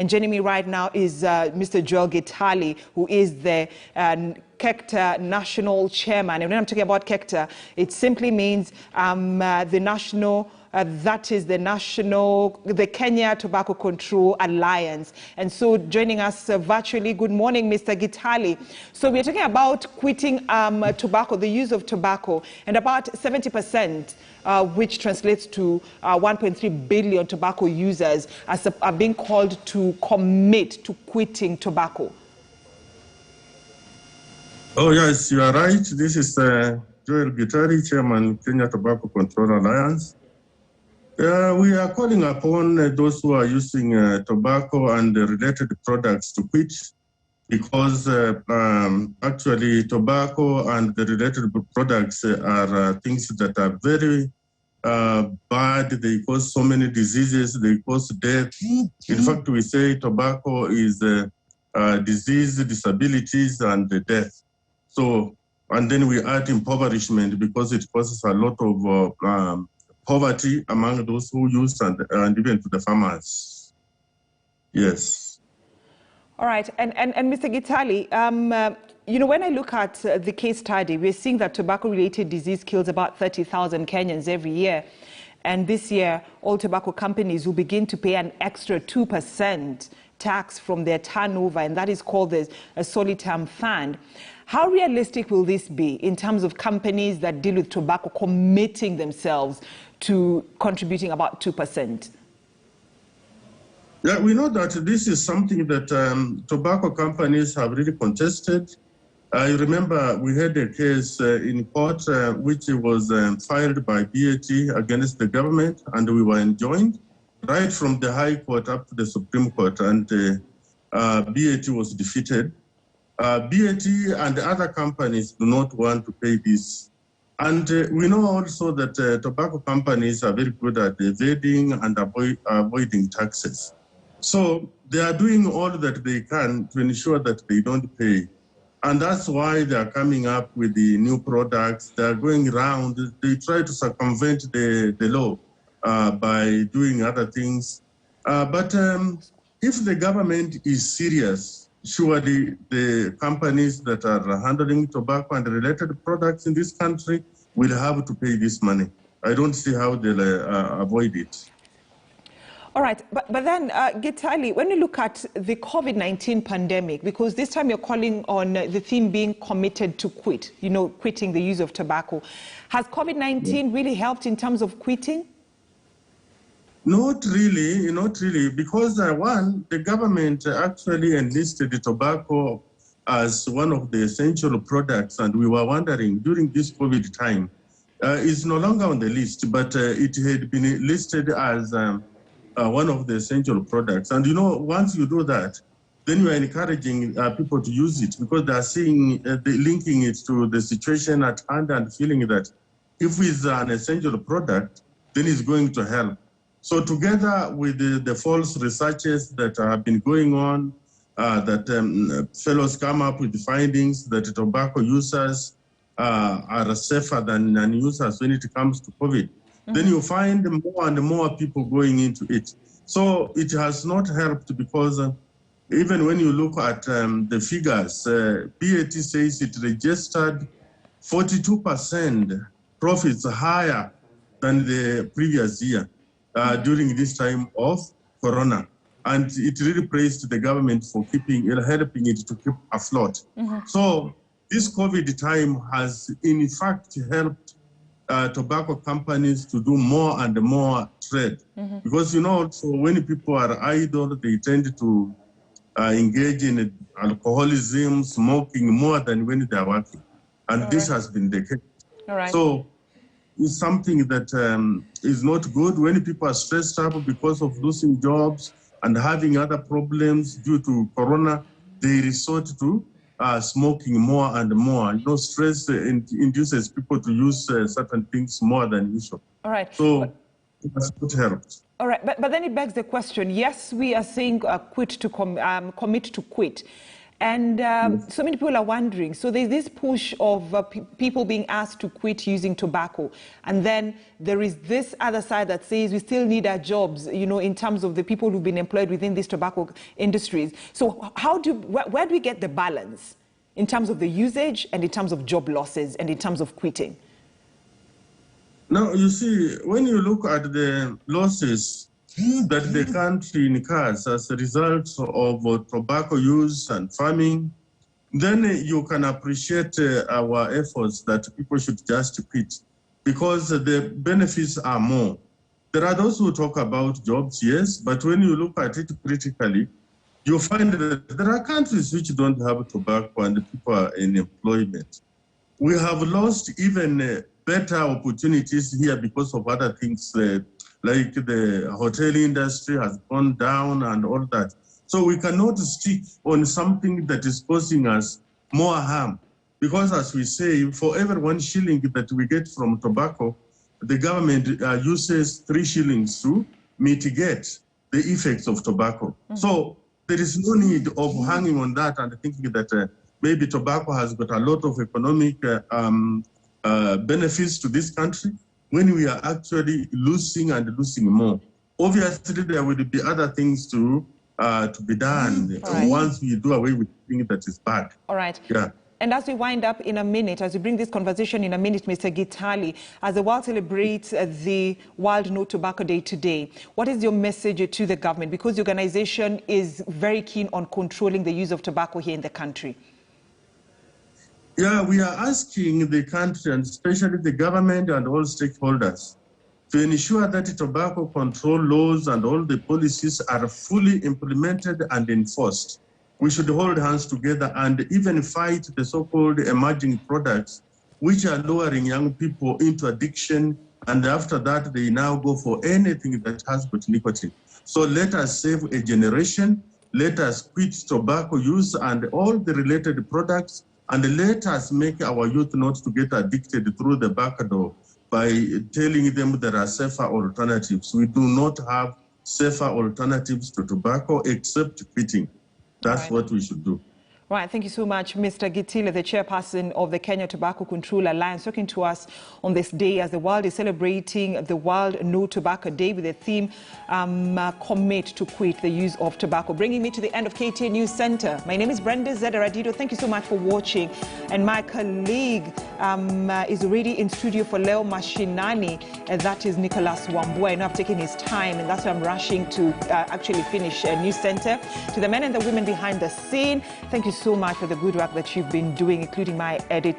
And joining me right now is Mr. Joel Gitali, who is the KECTA National Chairman. And when I'm talking about KECTA, it simply means the national, that is the Kenya Tobacco Control Alliance. And so joining us virtually, good morning, Mr. Gitali. So we're talking about quitting tobacco, the use of tobacco, and about 70%, which translates to 1.3 billion tobacco users are being called to commit to quitting tobacco. Oh, yes, you are right. This is Joel Gitali, Chairman, Kenya Tobacco Control Alliance. We are calling upon those who are using tobacco and related products to quit, because actually tobacco and the related products are things that are very bad. They cause so many diseases, they cause death. In fact, we say tobacco is disease, disabilities, and death. So, and then we add impoverishment because it causes a lot of poverty among those who use and even to the farmers. Yes. All right. And Mr. Gitali, you know, when I look at the case study, we're seeing that tobacco-related disease kills about 30,000 Kenyans every year. And this year, all tobacco companies will begin to pay an extra 2% tax from their turnover, and that is called a solitary fund. How realistic will this be in terms of companies that deal with tobacco committing themselves to contributing about 2%? Yeah, we know that this is something that tobacco companies have really contested. I remember we had a case in court which was filed by BAT against the government, and we were enjoined right from the High Court up to the Supreme Court, and BAT was defeated. BAT and other companies do not want to pay this. And we know also that tobacco companies are very good at evading and avoiding taxes. So they are doing all that they can to ensure that they don't pay. And that's why they are coming up with the new products. They are going around. They try to circumvent the law by doing other things. But if the government is serious, surely the companies that are handling tobacco and related products in this country will have to pay this money. I don't see how they'll avoid it. All right, but then, Gitali, when you look at the COVID-19 pandemic, because this time you're calling on the theme being committed to quit, you know, quitting the use of tobacco. Has COVID-19 really helped in terms of quitting? Not really, because one, the government actually enlisted the tobacco as one of the essential products, and we were wondering during this COVID time, it's no longer on the list, but it had been listed as one of the essential products. And you know, once you do that, then you are encouraging people to use it, because they are seeing, linking it to the situation at hand and feeling that if it's an essential product, then it's going to help. So together with the false researches that have been going on, that fellows come up with the findings that tobacco users are safer than non-users when it comes to COVID, then you find more and more people going into it. So it has not helped, because even when you look at the figures, BAT says it registered 42% profits higher than the previous year during this time of Corona. And it really praised the government for helping it to keep afloat. So this COVID time has in fact helped tobacco companies to do more and more trade. Because, you know, so when people are idle, they tend to engage in alcoholism, smoking more than when they are working. And this has been the case. So it's something that is not good. When people are stressed out because of losing jobs and having other problems due to Corona, they resort to smoking more and more. You know, stress induces people to use certain things more than usual. All right. So it has not helped. All right, but then it begs the question. Yes, we are saying commit to quit. And so many people are wondering, so there's this push of people being asked to quit using tobacco. And then there is this other side that says we still need our jobs, you know, in terms of the people who've been employed within these tobacco industries. So where do we get the balance in terms of the usage and in terms of job losses and in terms of quitting? Now, you see, when you look at the losses that the country incurs as a result of tobacco use and farming, then you can appreciate our efforts that people should just quit, because the benefits are more. There are those who talk about jobs, yes, but when you look at it critically, you find that there are countries which don't have tobacco and people are in employment. We have lost even better opportunities here because of other things, like the hotel industry has gone down and all that. So we cannot stick on something that is causing us more harm. Because as we say, for every 1 shilling that we get from tobacco, the government uses 3 shillings to mitigate the effects of tobacco. So there is no need of hanging on that and thinking that maybe tobacco has got a lot of economic benefits to this country, when we are actually losing and losing more. Obviously, there will be other things to be done once we do away with things that is bad. All right. Yeah. And as we wind up in a minute, as we bring this conversation in a minute, Mr. Gitali, as the world celebrates the World No Tobacco Day today, what is your message to the government? Because the organization is very keen on controlling the use of tobacco here in the country. Yeah, we are asking the country, and especially the government and all stakeholders, to ensure that tobacco control laws and all the policies are fully implemented and enforced. We should hold hands together and even fight the so-called emerging products, which are lowering young people into addiction, and after that, they now go for anything that has got nicotine. So let us save a generation, let us quit tobacco use and all the related products, and let us make our youth not to get addicted through the back door by telling them there are safer alternatives. We do not have safer alternatives to tobacco except quitting. That's what we should do. Right, thank you so much, Mr. Gitile, the chairperson of the Kenya Tobacco Control Alliance, talking to us on this day as the world is celebrating the World No Tobacco Day with the theme, Commit to Quit the Use of Tobacco. Bringing me to the end of KTN News Center. My name is Brenda Zedaradido. Thank you so much for watching. And my colleague is already in studio for Leo Mashinani, that is Nicholas Wambua. I know I've taken his time, and that's why I'm rushing to actually finish News Center. To the men and the women behind the scene, thank you so much for the good work that you've been doing, including my editor.